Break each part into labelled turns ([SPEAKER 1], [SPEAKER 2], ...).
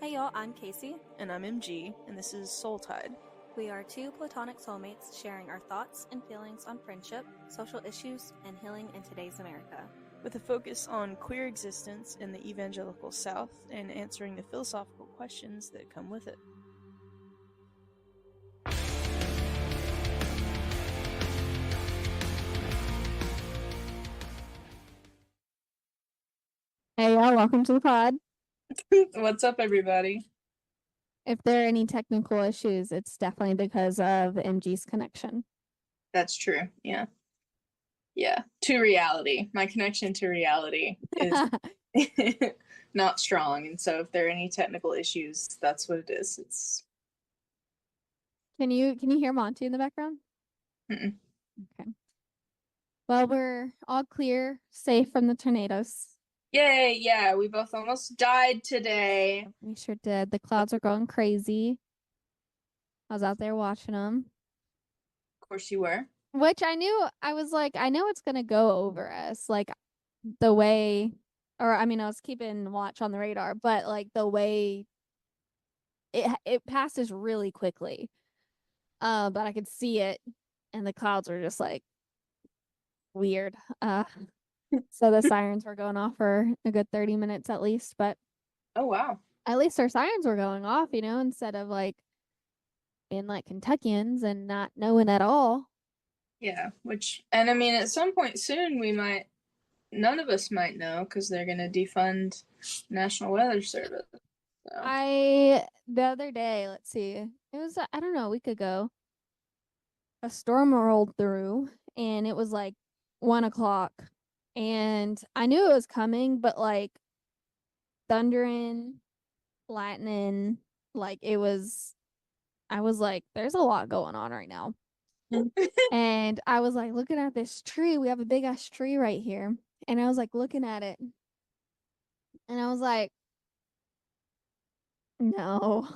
[SPEAKER 1] Hey y'all, I'm Kasey.
[SPEAKER 2] And I'm MG, and this is Soul Tide.
[SPEAKER 1] We are two platonic soulmates sharing our thoughts and feelings on friendship, social issues, and healing in today's America.
[SPEAKER 2] With a focus on queer existence in the evangelical South and answering the philosophical questions that come with it.
[SPEAKER 3] Hey y'all, welcome to the pod.
[SPEAKER 2] What's up, everybody?
[SPEAKER 3] If there are any technical issues, it's definitely because of MG's connection.
[SPEAKER 2] That's true, yeah. Yeah, to reality. My connection to reality is not strong, and so if there are any technical issues, that's what it is. It's
[SPEAKER 3] Can you hear Monty in the background?
[SPEAKER 2] Mm-mm.
[SPEAKER 3] Okay. Well, we're all clear, safe from the tornadoes.
[SPEAKER 2] Yay, yeah, we both almost died today.
[SPEAKER 3] We sure did. The clouds are going crazy. I was out there watching them.
[SPEAKER 2] Of course you were.
[SPEAKER 3] Which I knew, I was like, I know it's going to go over us. Like the way, or I mean, I was keeping watch on the radar, but like the way it passes really quickly. But I could see it, and the clouds were just like weird. So the sirens were going off for a good 30 minutes at least, but
[SPEAKER 2] Oh, wow.
[SPEAKER 3] at least our sirens were going off, instead of like being like Kentuckians and not knowing at all.
[SPEAKER 2] Yeah, and I mean, at some point soon, none of us might know because they're going to defund National Weather Service. So.
[SPEAKER 3] The other day, let's see, it was, I don't know, a week ago, a storm rolled through and it was like 1 o'clock and I knew it was coming, but like thundering, lightning, like I was like, there's a lot going on right now. And I was like looking at this tree. We have a big ass tree right here. And I was like looking at it. And I was like, no.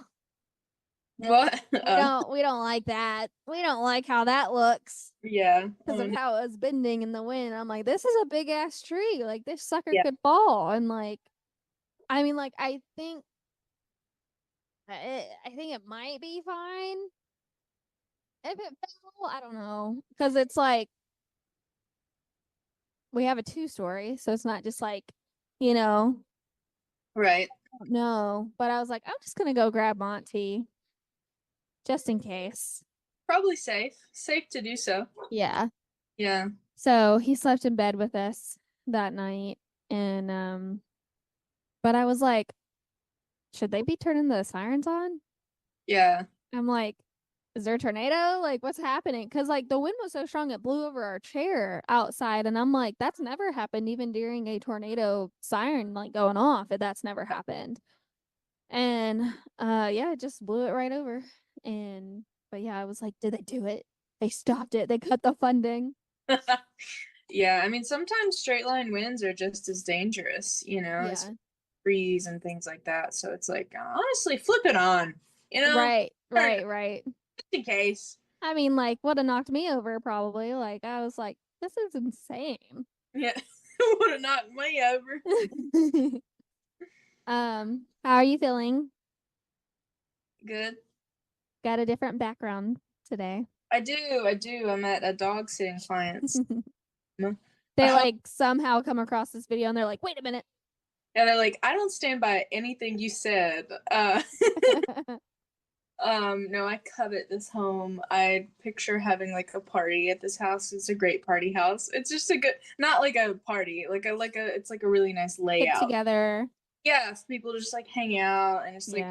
[SPEAKER 2] What?
[SPEAKER 3] We don't like that. We don't like how that looks.
[SPEAKER 2] Yeah.
[SPEAKER 3] Because of how it was bending in the wind. I'm like, this is a big ass tree. Like this sucker
[SPEAKER 2] Yeah.
[SPEAKER 3] could fall. And like, I mean, like I think it might be fine. If it fell, I don't know. Because it's like we have a 2-story, so it's not just like,
[SPEAKER 2] Right.
[SPEAKER 3] no. But I was like, I'm just gonna go grab Monty. Just in case.
[SPEAKER 2] Probably safe. Safe to do so.
[SPEAKER 3] Yeah.
[SPEAKER 2] Yeah.
[SPEAKER 3] So he slept in bed with us that night. And but I was like, should they be turning the sirens on?
[SPEAKER 2] Yeah.
[SPEAKER 3] I'm like, is there a tornado? Like, what's happening? Because like the wind was so strong it blew over our chair outside, and I'm like, that's never happened even during a tornado siren like going off. That's never happened. And yeah, it just blew it right over. But yeah, I was like, did they do it? They stopped it. They cut the funding.
[SPEAKER 2] Yeah, I mean, sometimes straight line winds are just as dangerous, as trees and things like that. So it's like, honestly, flip it on,
[SPEAKER 3] Right.
[SPEAKER 2] Just in case.
[SPEAKER 3] I mean, like, would have knocked me over probably. Like, I was like, this is insane.
[SPEAKER 2] Yeah, would have knocked me over.
[SPEAKER 3] How are you feeling?
[SPEAKER 2] Good.
[SPEAKER 3] Got a different background today.
[SPEAKER 2] I do. I'm at a dog sitting client's.
[SPEAKER 3] They like somehow come across this video and they're like, wait a minute.
[SPEAKER 2] Yeah, they're like, I don't stand by anything you said. No, I covet this home. I picture having like a party at this house. It's a great party house. It's just a good, not like a party, it's like a really nice layout.
[SPEAKER 3] Get together.
[SPEAKER 2] Yeah, so people just like hang out and it's like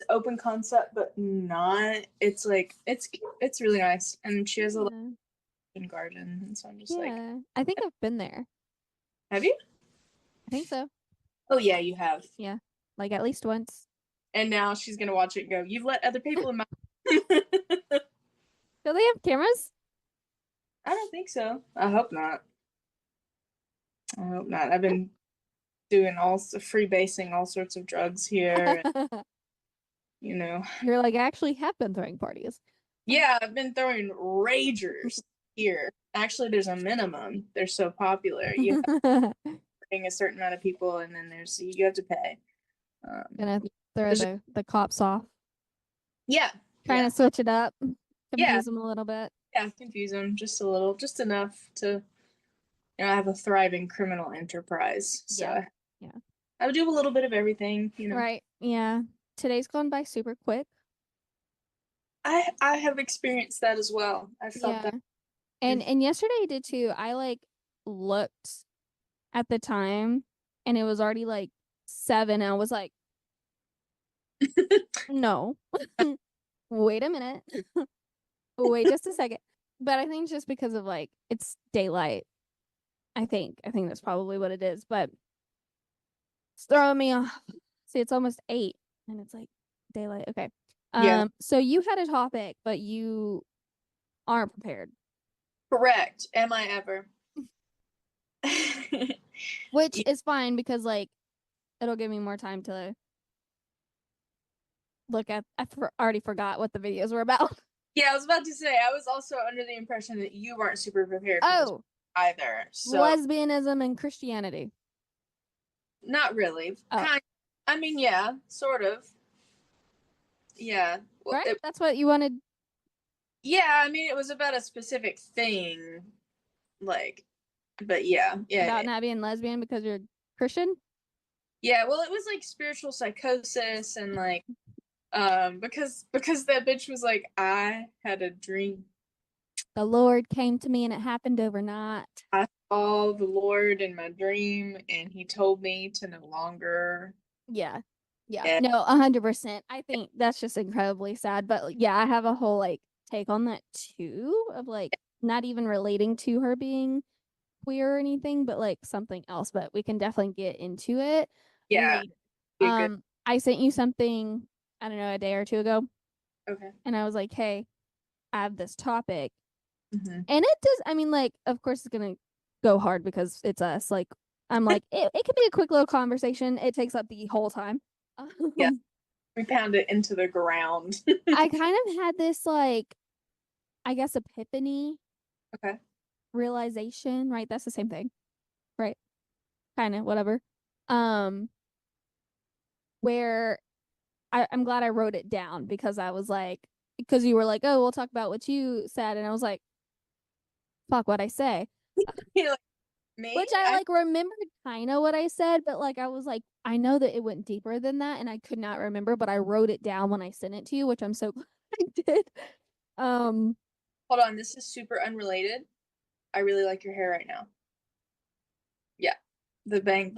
[SPEAKER 2] open concept, but not. It's like it's really nice, and she has a little garden, and so I'm just like,
[SPEAKER 3] I think I've been there.
[SPEAKER 2] Have you?
[SPEAKER 3] I think so.
[SPEAKER 2] Oh yeah, you have.
[SPEAKER 3] Yeah, like at least once.
[SPEAKER 2] And now she's gonna watch it and go, you've let other people in my.
[SPEAKER 3] Do they have cameras?
[SPEAKER 2] I don't think so. I hope not. I've been doing freebasing all sorts of drugs here.
[SPEAKER 3] You're like, I actually have been throwing parties.
[SPEAKER 2] Yeah, I've been throwing ragers here. Actually, there's a minimum. They're so popular. You have to bring a certain amount of people, and then you have to pay.
[SPEAKER 3] Gonna throw
[SPEAKER 2] There's
[SPEAKER 3] the cops off.
[SPEAKER 2] yeah,
[SPEAKER 3] Trying to switch it up,
[SPEAKER 2] Yeah.
[SPEAKER 3] confuse them a little bit.
[SPEAKER 2] yeah, confuse them just a little, just enough to, I have a thriving criminal enterprise, so
[SPEAKER 3] Yeah.
[SPEAKER 2] I would do a little bit of everything,
[SPEAKER 3] Right. Yeah. Today's gone by super quick.
[SPEAKER 2] I have experienced that as well. I felt that.
[SPEAKER 3] And yesterday I did too. I like looked at the time and it was already like 7 and I was like, no. Wait a minute. Wait just a second. But I think just because of like it's daylight. I think that's probably what it is. But it's throwing me off. See, it's almost 8 and it's like daylight. Okay.
[SPEAKER 2] Yeah.
[SPEAKER 3] So you had a topic, but you aren't prepared.
[SPEAKER 2] Correct. Am I ever?
[SPEAKER 3] Which is fine because like it'll give me more time to look at. Already forgot what the videos were about.
[SPEAKER 2] Yeah, I was about to say, I was also under the impression that you weren't super prepared for this either. So
[SPEAKER 3] lesbianism and Christianity.
[SPEAKER 2] not really.
[SPEAKER 3] Oh.
[SPEAKER 2] I mean, yeah, sort of. Yeah. Well,
[SPEAKER 3] Right? That's what you wanted.
[SPEAKER 2] Yeah, I mean, it was about a specific thing, like, but yeah.
[SPEAKER 3] About not being lesbian because you're Christian?
[SPEAKER 2] Yeah, well, it was like spiritual psychosis and like, because that bitch was like, I had a dream.
[SPEAKER 3] The Lord came to me and it happened overnight.
[SPEAKER 2] I saw the Lord in my dream and he told me to no longer.
[SPEAKER 3] Yeah. No, 100%. I think that's just incredibly sad. But yeah, I have a whole like take on that too of like not even relating to her being queer or anything, but like something else. But we can definitely get into it.
[SPEAKER 2] Yeah.
[SPEAKER 3] Later. I sent you something, I don't know, a day or two ago.
[SPEAKER 2] Okay.
[SPEAKER 3] And I was like, hey, I have this topic.
[SPEAKER 2] Mm-hmm.
[SPEAKER 3] And it does, I mean, like, of course it's gonna go hard because it's us. Like, I'm like, it could be a quick little conversation. It takes up the whole time.
[SPEAKER 2] Yeah. We pound it into the ground.
[SPEAKER 3] I kind of had this like, I guess, epiphany.
[SPEAKER 2] Okay.
[SPEAKER 3] Realization, right? That's the same thing. Right? Kind of, whatever. Where I'm glad I wrote it down because I was like, because you were like, oh, we'll talk about what you said. And I was like, fuck, what I say.
[SPEAKER 2] You're like, me?
[SPEAKER 3] Which I like remembered kind of what I said, but like I was like, I know that it went deeper than that and I could not remember, but I wrote it down when I sent it to you, which I'm so glad I did.
[SPEAKER 2] Hold on, this is super unrelated. I really like your hair right now. Yeah. The bank,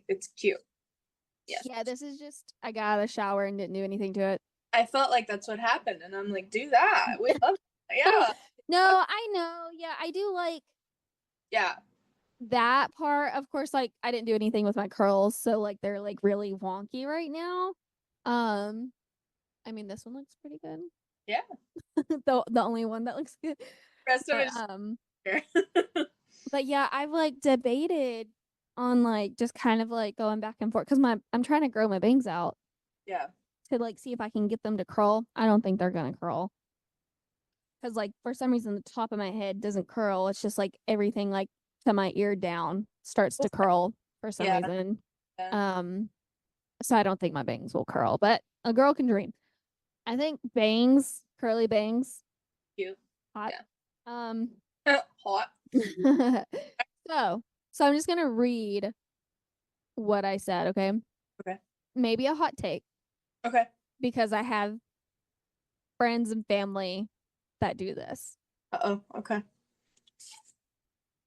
[SPEAKER 2] it's cute.
[SPEAKER 3] Yeah, this is just I got out of the shower and didn't do anything to it.
[SPEAKER 2] I felt like that's what happened, and I'm like, do that. We love that. Yeah.
[SPEAKER 3] No, I know. Yeah, I do like that part. Of course, like I didn't do anything with my curls, so like they're like really wonky right now. I mean this one looks pretty good.
[SPEAKER 2] Yeah.
[SPEAKER 3] the only one that looks good.
[SPEAKER 2] Rest of it
[SPEAKER 3] but yeah, I've like debated on like just kind of like going back and forth because I'm trying to grow my bangs out.
[SPEAKER 2] Yeah.
[SPEAKER 3] To like see if I can get them to curl. I don't think they're gonna curl. Cause like for some reason the top of my head doesn't curl. It's just like everything like to my ear down starts to curl for some reason.
[SPEAKER 2] Yeah.
[SPEAKER 3] So I don't think my bangs will curl, but a girl can dream. I think bangs, curly bangs.
[SPEAKER 2] Cute.
[SPEAKER 3] Hot.
[SPEAKER 2] Yeah. Hot.
[SPEAKER 3] So I'm just gonna read what I said, okay?
[SPEAKER 2] Okay.
[SPEAKER 3] Maybe a hot take.
[SPEAKER 2] Okay.
[SPEAKER 3] Because I have friends and family that do this.
[SPEAKER 2] Uh-oh. Okay.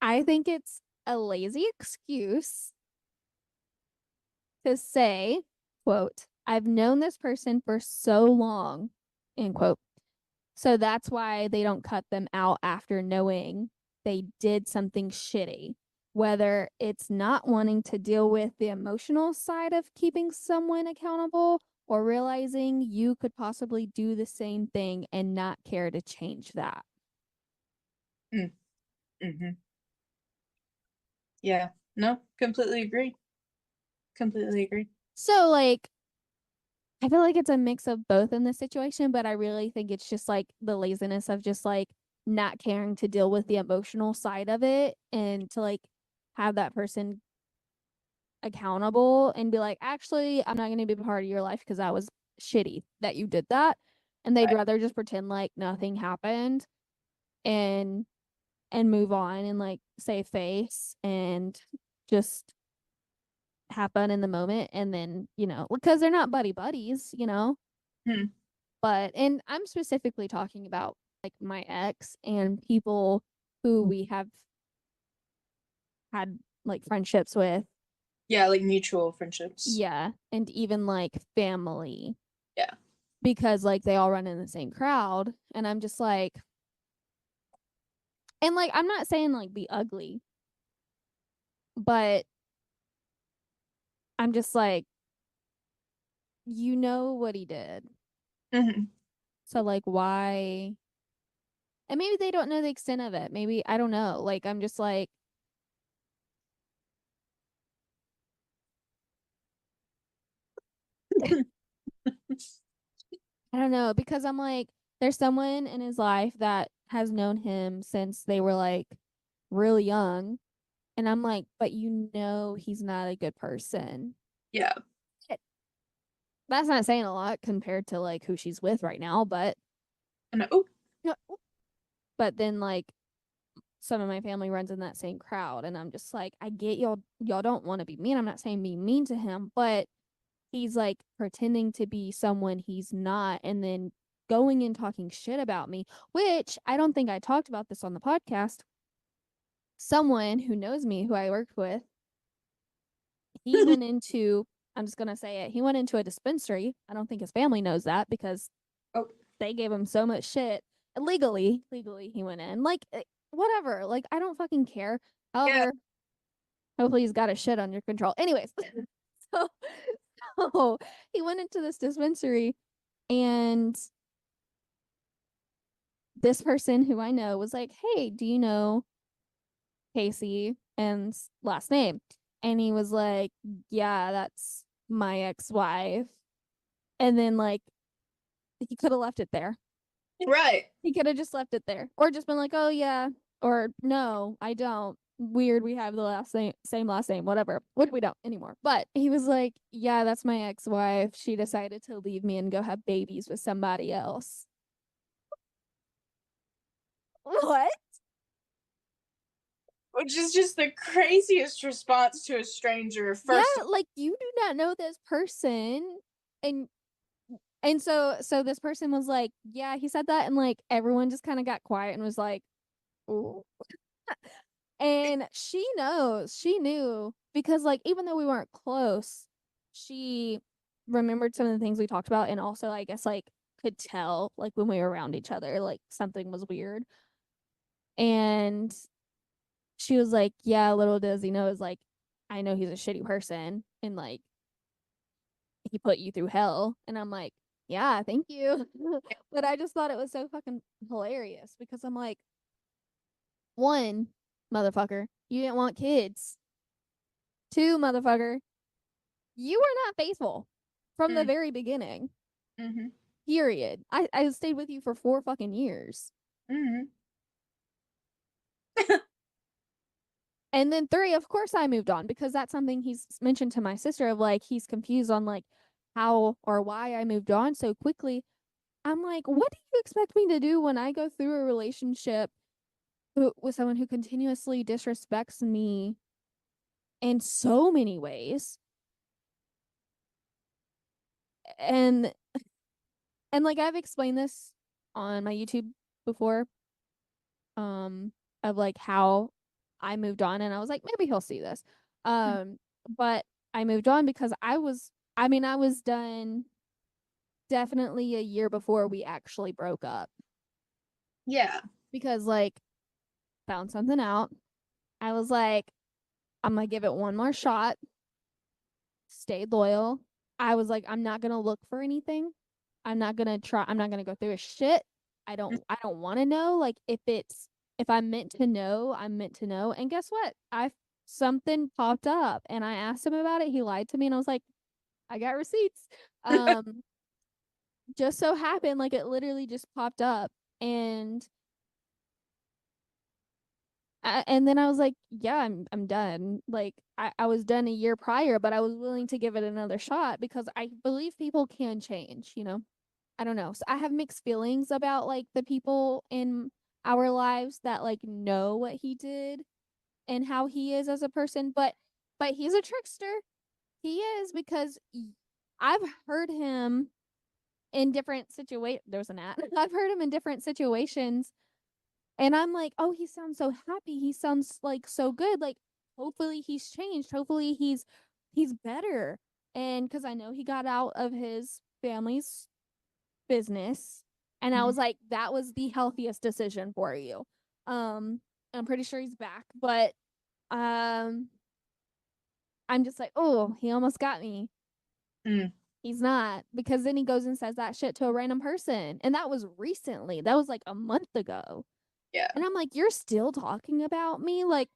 [SPEAKER 3] I think it's a lazy excuse to say, quote, I've known this person for so long, end quote. So that's why they don't cut them out after knowing they did something shitty. Whether it's not wanting to deal with the emotional side of keeping someone accountable or realizing you could possibly do the same thing and not care to change that.
[SPEAKER 2] Mm-hmm. Yeah. No, completely agree.
[SPEAKER 3] So, like, I feel like it's a mix of both in this situation, but I really think it's just like the laziness of just like not caring to deal with the emotional side of it and to like have that person accountable and be like, actually, I'm not going to be a part of your life because that was shitty that you did that. And they'd rather just pretend like nothing happened and move on and like save face and just have fun in the moment. And then, you know, because they're not buddies, you know. But, and I'm specifically talking about like my ex and people who we have had like friendships with.
[SPEAKER 2] Yeah, like mutual friendships.
[SPEAKER 3] Yeah. And even like family.
[SPEAKER 2] Yeah.
[SPEAKER 3] Because like they all run in the same crowd. And I'm just like, and like, I'm not saying like be ugly, but I'm just like, you know what he did. So like, why? And maybe they don't know the extent of it. Maybe, I don't know. Like, I'm just like, I don't know, because I'm like, there's someone in his life that has known him since they were like really young. And I'm like, but you know, he's not a good person.
[SPEAKER 2] Yeah.
[SPEAKER 3] That's not saying a lot compared to like who she's with right now, but but then like some of my family runs in that same crowd, and I'm just like, I get y'all don't want to be mean. I'm not saying be mean to him, but he's like pretending to be someone he's not, and then going and talking shit about me, which I don't think I talked about this on the podcast. Someone who knows me, who I worked with, he went into, I'm just gonna say it, he went into a dispensary. I don't think his family knows that because they gave him so much shit. Legally he went in. Like, whatever. Like, I don't fucking care. However, hopefully he's got his shit under control. Anyways, so he went into this dispensary, and this person who I know was like, hey, do you know Kasey and last name? And he was like, yeah, that's my ex-wife. And then like he could have left it there.
[SPEAKER 2] Right.
[SPEAKER 3] He could have just left it there, or just been like, oh yeah, or no, I don't. Weird, we have the same last name, whatever. What we don't anymore. But he was like, yeah, that's my ex-wife. She decided to leave me and go have babies with somebody else. What?
[SPEAKER 2] Which is just the craziest response to a stranger. First,
[SPEAKER 3] yeah, like, you do not know this person, and so this person was like, yeah, he said that, and like everyone just kind of got quiet and was like, ooh. And she knew, because like even though we weren't close, she remembered some of the things we talked about, and also I guess like could tell like when we were around each other like something was weird. And she was like, yeah, little does he know, is like, I know he's a shitty person, and like he put you through hell. And I'm like, yeah, thank you. But I just thought it was so fucking hilarious because I'm like, one, motherfucker, you didn't want kids. Two, motherfucker, you were not faithful from the very beginning. Period. I stayed with you for 4 fucking years. And then 3, of course I moved on, because that's something he's mentioned to my sister, of like he's confused on like how or why I moved on so quickly. I'm like, what do you expect me to do when I go through a relationship with someone who continuously disrespects me in so many ways? And like I've explained this on my YouTube before, of like how I moved on, and I was like, maybe he'll see this. But I moved on because I was done definitely a year before we actually broke up.
[SPEAKER 2] Yeah.
[SPEAKER 3] Because like found something out. I was like, I'm gonna give it one more shot. Stayed loyal. I was like, I'm not gonna look for anything. I'm not gonna go through a shit. I don't want to know. Like, if I'm meant to know, I'm meant to know. And guess what? Something popped up, and I asked him about it. He lied to me, and I was like, I got receipts. Just so happened, like, it literally just popped up, and And then I was like, yeah, I'm done. Like I was done a year prior, but I was willing to give it another shot because I believe people can change, you know. I don't know. So I have mixed feelings about like the people in our lives that like know what he did and how he is as a person, but he's a trickster. He is because I've heard him in different situations. There's an ad. I've heard him in different situations, and I'm like, oh, he sounds so happy. He sounds like so good. Like, hopefully he's changed. Hopefully he's better. And because I know he got out of his family's business, and I
[SPEAKER 2] Mhm.
[SPEAKER 3] was like, that was the healthiest decision for you. I'm pretty sure he's back, but um, I'm just like, oh, he almost got me.
[SPEAKER 2] Mm.
[SPEAKER 3] He's not, because then he goes and says that shit to a random person. And that was recently. That was like a month ago.
[SPEAKER 2] Yeah.
[SPEAKER 3] And I'm like, you're still talking about me? Like,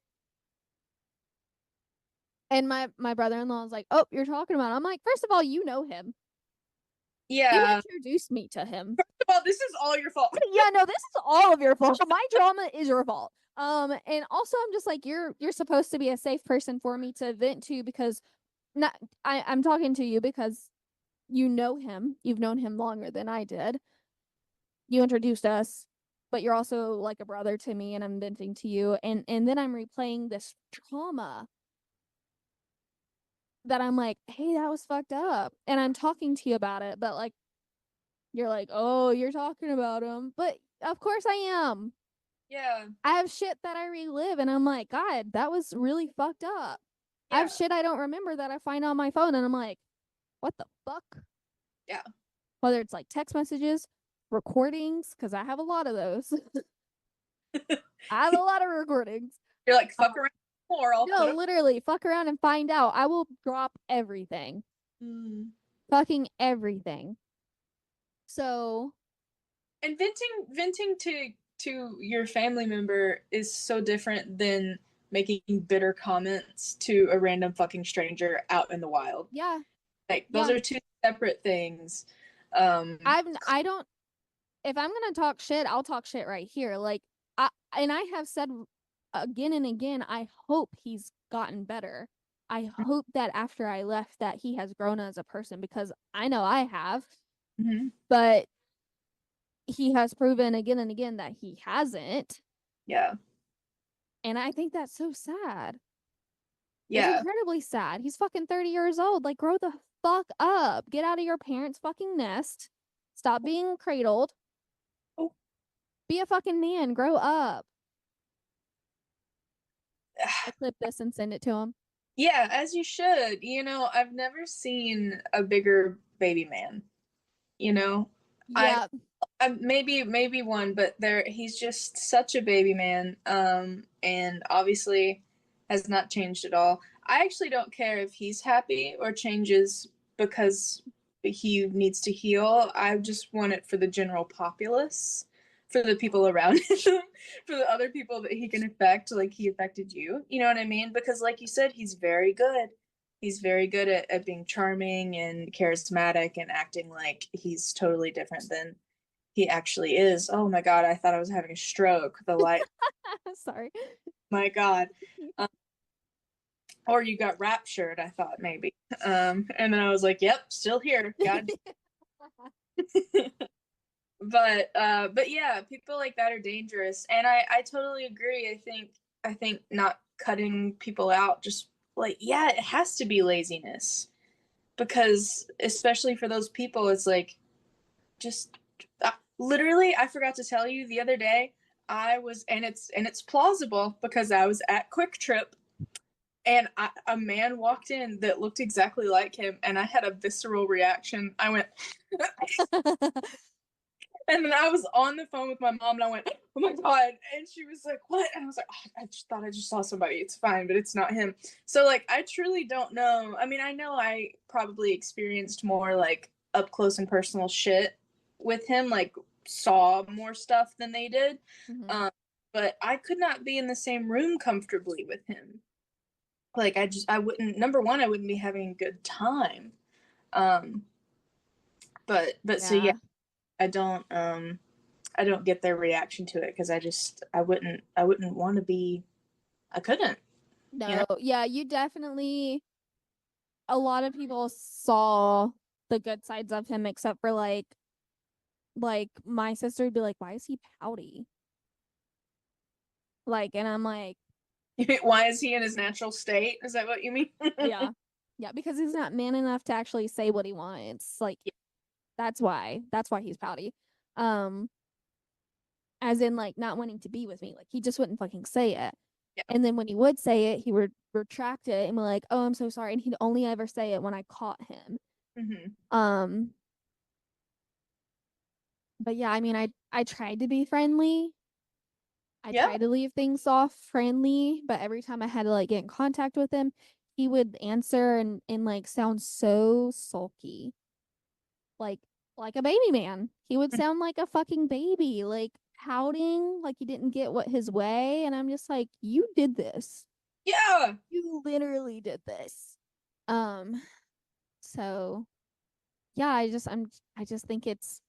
[SPEAKER 3] and my brother-in-law was like, oh, you're talking about him. I'm like, first of all, you know him. You
[SPEAKER 2] Yeah.
[SPEAKER 3] introduced me to him.
[SPEAKER 2] Well, this is all your fault.
[SPEAKER 3] Yeah, no, this is all of your fault. My drama is your fault. And also I'm just like, you're supposed to be a safe person for me to vent to, because not I'm talking to you because you know him. You've known him longer than I did. You introduced us, but you're also like a brother to me, and I'm venting to you, and then I'm replaying this trauma that I'm like, hey, that was fucked up, and I'm talking to you about it, but like, you're like, oh, you're talking about him, but of course I am.
[SPEAKER 2] Yeah.
[SPEAKER 3] I have shit that I relive, and I'm like, God, that was really fucked up. I
[SPEAKER 2] Yeah.
[SPEAKER 3] have shit I don't remember that I find on my phone, and I'm like, what the fuck?
[SPEAKER 2] Yeah.
[SPEAKER 3] Whether it's like text messages, recordings, because I have a lot of those. I have a lot of recordings.
[SPEAKER 2] You're like, fuck around more. I'll
[SPEAKER 3] No,
[SPEAKER 2] put up.
[SPEAKER 3] literally, fuck around and find out. I will drop everything.
[SPEAKER 2] Mm.
[SPEAKER 3] Fucking everything. So,
[SPEAKER 2] And venting to your family member is so different than making bitter comments to a random fucking stranger out in the wild.
[SPEAKER 3] yeah.
[SPEAKER 2] Like, those
[SPEAKER 3] Yeah.
[SPEAKER 2] are two separate things.
[SPEAKER 3] I don't, if I'm going to talk shit, I'll talk shit right here. Like, I have said again and again, I hope he's gotten better. I hope that after I left that he has grown as a person, because I know I have,
[SPEAKER 2] Mhm.
[SPEAKER 3] but he has proven again and again that he hasn't.
[SPEAKER 2] Yeah.
[SPEAKER 3] And I think that's so sad. It's
[SPEAKER 2] Yeah.
[SPEAKER 3] incredibly sad. He's fucking 30 years old. Like, grow the fuck up. Get out of your parents' fucking nest. Stop being cradled.
[SPEAKER 2] Oh.
[SPEAKER 3] Be a fucking man. Grow up. I'll clip this and send it to him.
[SPEAKER 2] Yeah, as you should. You know, I've never seen a bigger baby man. You know,
[SPEAKER 3] Yeah.
[SPEAKER 2] maybe one, but he's just such a baby man. And obviously has not changed at all. I actually don't care if he's happy or changes because he needs to heal. I just want it for the general populace, for the people around him, for the other people that he can affect, like he affected you. You know what I mean? Because like you said, he's very good. He's very good at being charming and charismatic and acting like he's totally different than he actually is. Oh my god, I thought I was having a stroke. The light.
[SPEAKER 3] Sorry.
[SPEAKER 2] My god. Or you got raptured, I thought maybe. And then I was like, yep, still here. God. But yeah, people like that are dangerous. And I totally agree. I think not cutting people out, just like, yeah, it has to be laziness. Because especially for those people, it's like, just literally, I forgot to tell you the other day, I was, and it's plausible because I was at Quick Trip, and a man walked in that looked exactly like him, and I had a visceral reaction. I went, and then I was on the phone with my mom, and I went, oh my god, and she was like, what? And I was like, oh, I just thought I just saw somebody. It's fine, but it's not him. So like, I truly don't know. I mean, I know I probably experienced more like up close and personal shit with him, like saw more stuff than they did.
[SPEAKER 3] Mhm.
[SPEAKER 2] But I could not be in the same room comfortably with him. Like I wouldn't, number one, I wouldn't be having a good time. Um but so yeah,
[SPEAKER 3] Yeah.
[SPEAKER 2] I don't get their reaction to it because I wouldn't want to be I couldn't.
[SPEAKER 3] No, yeah, you definitely, a lot of people saw the good sides of him, except for like my sister would be like, why is he pouty? Like, and I'm like,
[SPEAKER 2] Why is he in his natural state? Is that what you mean?
[SPEAKER 3] yeah, yeah, because he's not man enough to actually say what he wants. Like, that's why he's pouty. Um, as in like not wanting to be with me. Like, he just wouldn't fucking say it.
[SPEAKER 2] Yeah.
[SPEAKER 3] And then when he would say it, he would retract it and be like, "Oh, I'm so sorry." And he'd only ever say it when I caught him. But yeah, I mean, I tried to be friendly. I
[SPEAKER 2] Yeah.
[SPEAKER 3] tried to leave things off friendly, but every time I had to like get in contact with him, he would answer and like sound so sulky. Like a baby man. He would sound like a fucking baby, like pouting, like he didn't get what his way, and I'm just like, "You did this.
[SPEAKER 2] Yeah.
[SPEAKER 3] You literally did this." So yeah, I just think it's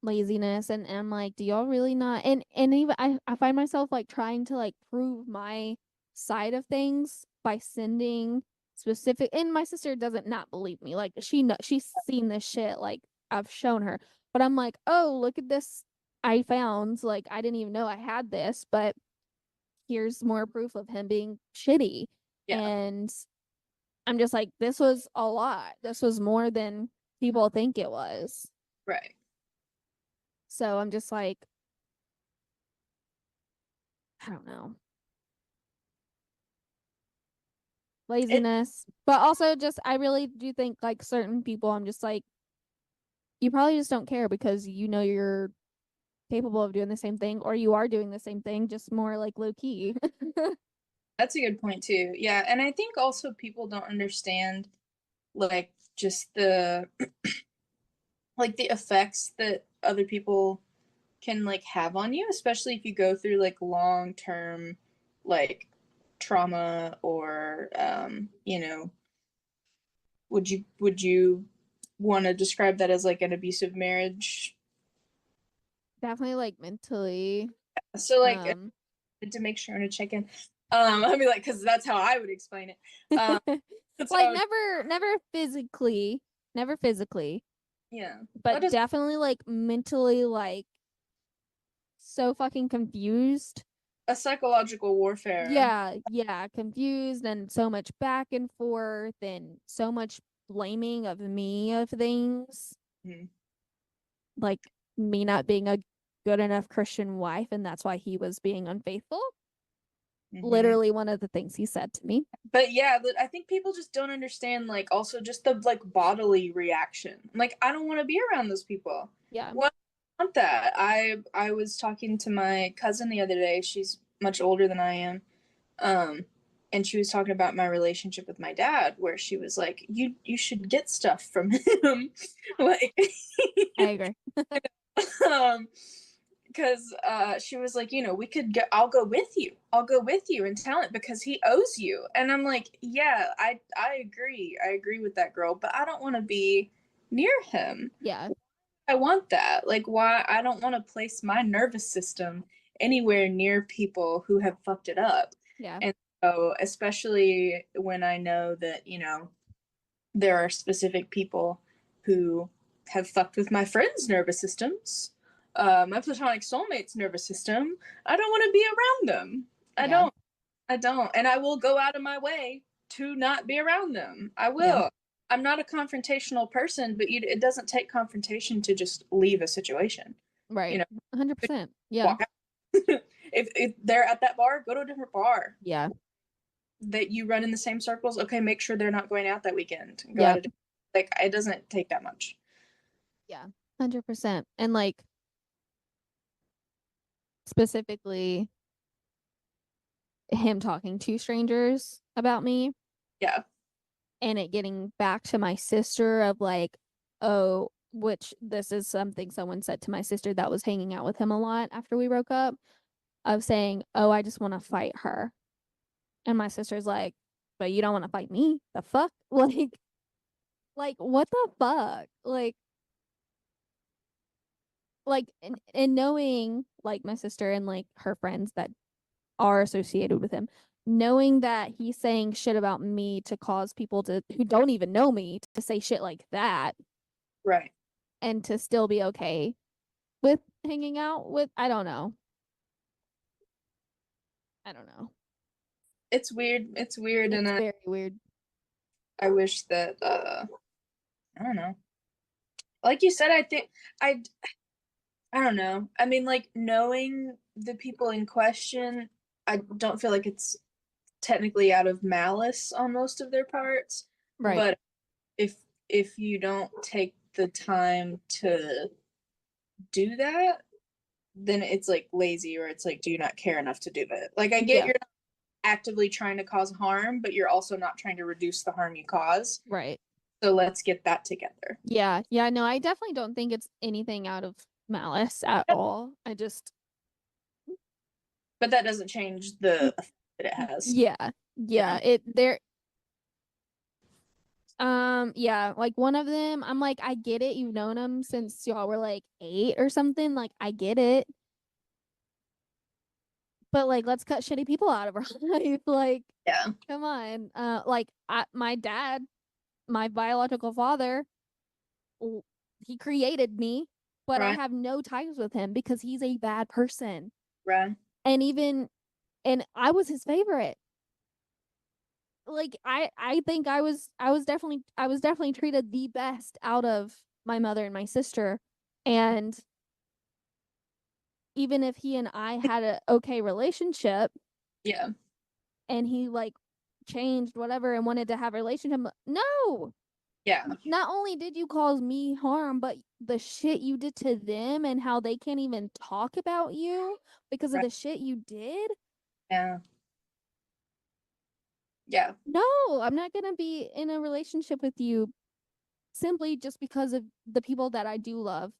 [SPEAKER 3] laziness, and I'm like, do y'all really not, and even I find myself like trying to like prove my side of things by sending specific, and my sister doesn't not believe me. Like she's seen this shit, like I've shown her. But I'm like, oh, look at this I found. Like I didn't even know I had this, but here's more proof of him being shitty.
[SPEAKER 2] Yeah.
[SPEAKER 3] And I'm just like, this was a lot. This was more than people think it was.
[SPEAKER 2] Right.
[SPEAKER 3] So I'm just like, I don't know. Laziness. But also just I really do think like certain people, I'm just like, you probably just don't care because you know you're capable of doing the same thing, or you are doing the same thing, just more like low key.
[SPEAKER 2] That's a good point too. Yeah. And I think also people don't understand like just the like the effects that other people can like have on you, especially if you go through like long term like trauma or you know, would you want to describe that as like an abusive marriage?
[SPEAKER 3] Definitely like mentally.
[SPEAKER 2] So like
[SPEAKER 3] Um
[SPEAKER 2] to make sure to check in. I mean like because that's how I would explain it.
[SPEAKER 3] like
[SPEAKER 2] So
[SPEAKER 3] never physically,
[SPEAKER 2] yeah. What
[SPEAKER 3] but
[SPEAKER 2] is
[SPEAKER 3] definitely like mentally, like so fucking confused.
[SPEAKER 2] a psychological warfare?
[SPEAKER 3] Yeah, confused, and so much back and forth and so much blaming of me of things.
[SPEAKER 2] Mhm.
[SPEAKER 3] Like me not being a good enough Christian wife, and that's why he was being unfaithful.
[SPEAKER 2] Mhm.
[SPEAKER 3] Literally one of the things he said to me.
[SPEAKER 2] But yeah, I think people just don't understand like also just the like bodily reaction. Like I don't want to be around those people.
[SPEAKER 3] Yeah.
[SPEAKER 2] What I want that. I was talking to my cousin the other day. She's much older than I am. Um and she was talking about my relationship with my dad where she was like you should get stuff from him. Like
[SPEAKER 3] I agree.
[SPEAKER 2] um because she was like, you know, we could go, I'll go with you and tell it because he owes you. And I'm like, yeah, I agree with that girl, but I don't want to be near him.
[SPEAKER 3] Yeah.
[SPEAKER 2] I want that, like, why I don't want to place my nervous system anywhere near people who have fucked it up.
[SPEAKER 3] Yeah.
[SPEAKER 2] And so especially when I know that, you know, there are specific people who have fucked with my friends' nervous systems, my platonic soulmate's nervous system. I don't want to be around them. I
[SPEAKER 3] Yeah.
[SPEAKER 2] don't. I don't. And I will go out of my way to not be around them. I will.
[SPEAKER 3] Yeah.
[SPEAKER 2] I'm not a confrontational person, but it doesn't take confrontation to just leave a situation.
[SPEAKER 3] Right.
[SPEAKER 2] You know,
[SPEAKER 3] 100%. Yeah.
[SPEAKER 2] walk out. If they're at that bar, go to a different bar.
[SPEAKER 3] Yeah.
[SPEAKER 2] That you run in the same circles, okay, make sure they're not going out that weekend. Go
[SPEAKER 3] Yeah.
[SPEAKER 2] out like it doesn't take that much.
[SPEAKER 3] Yeah. 100%. And like specifically him talking to strangers about me
[SPEAKER 2] Yeah.
[SPEAKER 3] and it getting back to my sister of like, oh, which this is something someone said to my sister that was hanging out with him a lot after we broke up, of saying, oh, I just want to fight her. And my sister's like, but you don't want to fight me? The fuck? Like what the fuck? Like and knowing like my sister and like her friends that are associated with him, knowing that he's saying shit about me to cause people who don't even know me to say shit like that,
[SPEAKER 2] Right.
[SPEAKER 3] and to still be okay with hanging out with, I don't know.
[SPEAKER 2] It's weird. It's weird,
[SPEAKER 3] It's
[SPEAKER 2] and
[SPEAKER 3] very weird.
[SPEAKER 2] I wish that I don't know. Like you said, I think I don't know. I mean, like, knowing the people in question, I don't feel like it's technically out of malice on most of their parts.
[SPEAKER 3] Right.
[SPEAKER 2] But if you don't take the time to do that, then it's like lazy, or it's like, do you not care enough to do it? Like, I get you're not actively trying to cause harm, but you're also not trying to reduce the harm you cause.
[SPEAKER 3] Right.
[SPEAKER 2] So let's get that together.
[SPEAKER 3] Yeah. Yeah. No, I definitely don't think it's anything out of malice at all. I just.
[SPEAKER 2] But that doesn't change the effect that it has.
[SPEAKER 3] Yeah. Yeah. Yeah, like one of them, I'm like, I get it. You've known him since y'all were like 8 or something. Like, I get it. But like, let's cut shitty people out of our life. Like,
[SPEAKER 2] Yeah.
[SPEAKER 3] come on. My dad, my biological father, he created me, but I have no ties with him because he's a bad person.
[SPEAKER 2] Right.
[SPEAKER 3] And I was his favorite. Like, I think I was definitely treated the best out of my mother and my sister. And even if he and I had a okay relationship,
[SPEAKER 2] Yeah.
[SPEAKER 3] and he like changed whatever and wanted to have a relationship, no.
[SPEAKER 2] Yeah.
[SPEAKER 3] Not only did you cause me harm, but the shit you did to them and how they can't even talk about you because of the shit you did.
[SPEAKER 2] Yeah. Yeah.
[SPEAKER 3] No, I'm not gonna be in a relationship with you simply just because of the people that I do love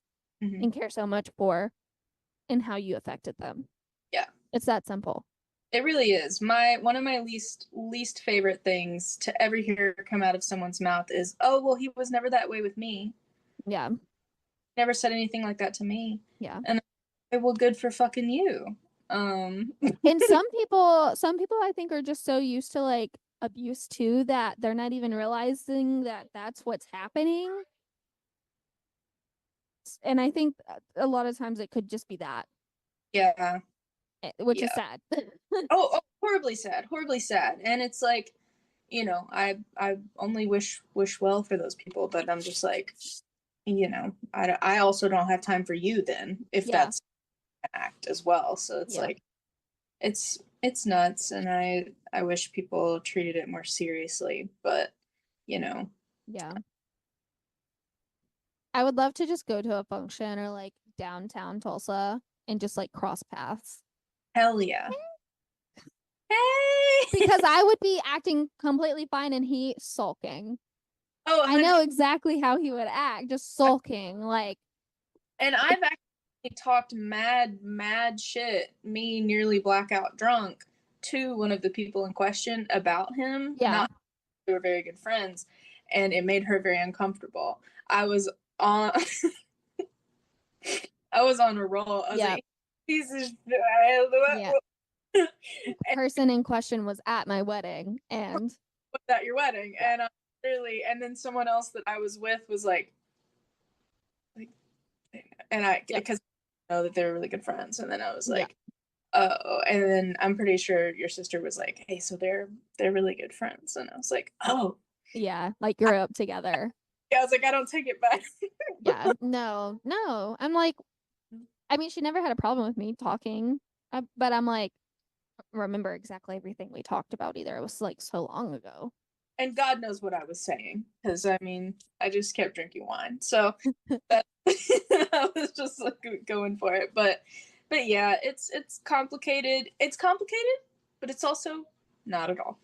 [SPEAKER 3] and care so much for and how you affected them.
[SPEAKER 2] Yeah.
[SPEAKER 3] It's that simple.
[SPEAKER 2] It really is. One of my least favorite things to ever hear come out of someone's mouth is, "Oh, well, he was never that way with me.
[SPEAKER 3] Yeah.
[SPEAKER 2] Never said anything like that to me."
[SPEAKER 3] Yeah.
[SPEAKER 2] And well, good for fucking you.
[SPEAKER 3] And some people I think are just so used to like abuse too that they're not even realizing that that's what's happening. And I think a lot of times it could just be that.
[SPEAKER 2] Yeah.
[SPEAKER 3] Which is sad.
[SPEAKER 2] oh, horribly sad. Horribly sad. And it's like, you know, I only wish well for those people, but I'm just like, you know, I also don't have time for you then, if that's an act as well. So it's like, it's nuts, and I wish people treated it more seriously, but you know.
[SPEAKER 3] Yeah. I would love to just go to a function or like downtown Tulsa and just like cross paths.
[SPEAKER 2] Hell yeah. Hey!
[SPEAKER 3] Because I would be acting completely fine and he sulking.
[SPEAKER 2] Oh,
[SPEAKER 3] I know exactly how he would act, just sulking. Like,
[SPEAKER 2] and I've actually talked mad shit, me nearly blackout drunk, to one of the people in question about him.
[SPEAKER 3] Yeah.
[SPEAKER 2] Not we were very good friends, and it made her very uncomfortable. I was on I was on a roll. I was like, piece of shit.
[SPEAKER 3] Yeah. The person in question was at my wedding and
[SPEAKER 2] was at your wedding, and literally, and then someone else that I was with was like, and I because I know that they were really good friends, and then I was like, oh, and then I'm pretty sure your sister was like, hey, so they're really good friends, and I was like, oh,
[SPEAKER 3] yeah, like grew up together.
[SPEAKER 2] Yeah, I was like, I don't take it back.
[SPEAKER 3] Yeah, no, I'm like, I mean, she never had a problem with me talking, but I'm like, remember exactly everything we talked about either. It was like so long ago.
[SPEAKER 2] And God knows what I was saying, because I mean, I just kept drinking wine, so that, I was just like going for it. But yeah, it's complicated. It's complicated, but it's also not at all.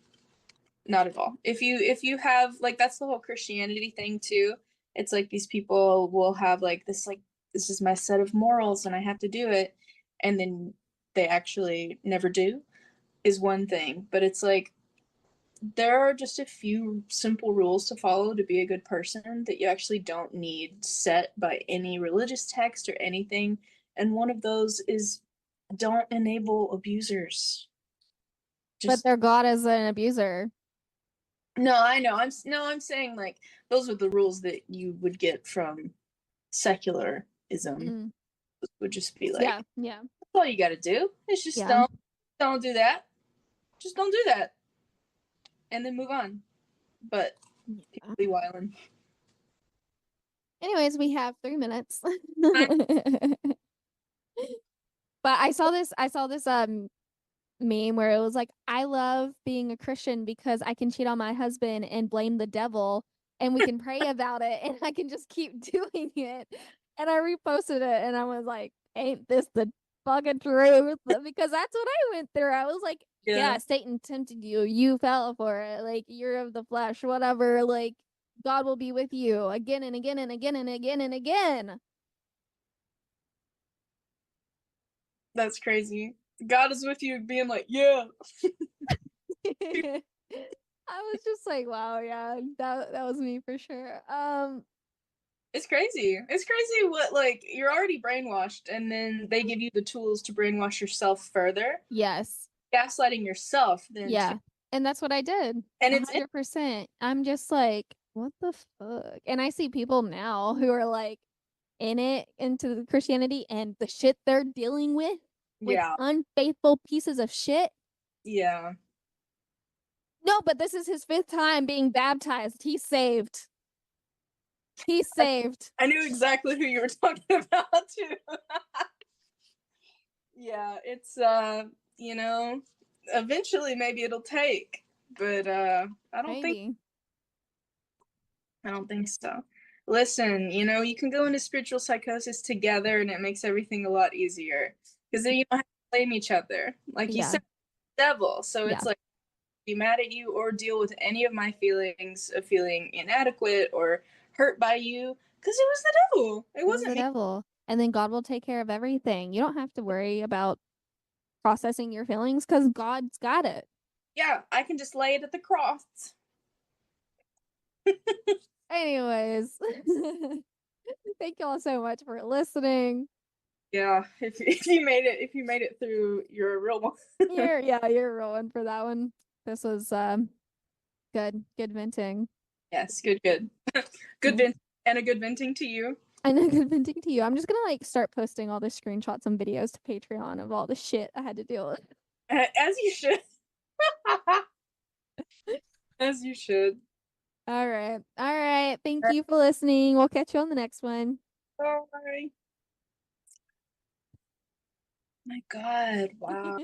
[SPEAKER 2] Not at all. If you have, like, that's the whole Christianity thing too. It's like these people will have like this is my set of morals and I have to do it, and then they actually never do, is one thing. But it's like, there are just a few simple rules to follow to be a good person that you actually don't need set by any religious text or anything. And one of those is, don't enable abusers.
[SPEAKER 3] But their God is an abuser.
[SPEAKER 2] No, I know. I'm saying like those are the rules that you would get from secularism.
[SPEAKER 3] Mm.
[SPEAKER 2] Would just be like,
[SPEAKER 3] Yeah.
[SPEAKER 2] that's all you got to do. It's just
[SPEAKER 3] Yeah.
[SPEAKER 2] don't do that. Just don't do that, and then move on. But people be wilding.
[SPEAKER 3] Anyways, we have 3 minutes. But I saw this meme where it was like, I love being a Christian because I can cheat on my husband and blame the devil and we can pray about it and I can just keep doing it. And I reposted it and I was like, ain't this the fucking truth? Because that's what I went through. I was like, yeah, Satan tempted you. You fell for it. Like, you're of the flesh, whatever. Like, God will be with you again and again and again and again and again.
[SPEAKER 2] That's crazy. God is with you, being like, yeah.
[SPEAKER 3] I was just like, wow, yeah, that was me for sure.
[SPEAKER 2] It's crazy. It's crazy what, like, you're already brainwashed and then they give you the tools to brainwash yourself further.
[SPEAKER 3] Yes.
[SPEAKER 2] Gaslighting yourself then.
[SPEAKER 3] Yeah. And that's what I did.
[SPEAKER 2] And it's
[SPEAKER 3] 100%. I'm just like, what the fuck? And I see people now who are like into Christianity and the shit they're dealing with unfaithful pieces of shit.
[SPEAKER 2] Yeah.
[SPEAKER 3] No, but this is his 5th time being baptized. He's saved. He's saved.
[SPEAKER 2] I knew exactly who you were talking about too. Yeah, it's you know, eventually maybe it'll take, but I don't think so. Listen, you know, you can go into spiritual psychosis together and it makes everything a lot easier because then you don't have to blame each other. Like you said, devil. So it's like, be mad at you or deal with any of my feelings of feeling inadequate or hurt by you because it was the devil. It wasn't
[SPEAKER 3] the devil. And then God will take care of everything. You don't have to worry about processing your feelings because God's got it.
[SPEAKER 2] Yeah, I can just lay it at the cross.
[SPEAKER 3] Anyways, thank y'all so much for listening.
[SPEAKER 2] Yeah, if you made it through, you're a real one.
[SPEAKER 3] you're a real one for that one. This was good venting.
[SPEAKER 2] Yes, good good venting, and a good venting to you.
[SPEAKER 3] I know, good venting to you. I'm just gonna like start posting all the screenshots and videos to Patreon of all the shit I had to deal with.
[SPEAKER 2] As you should. As you should.
[SPEAKER 3] All right. Thank you for listening. We'll catch you on the next one.
[SPEAKER 2] Bye. My God, wow.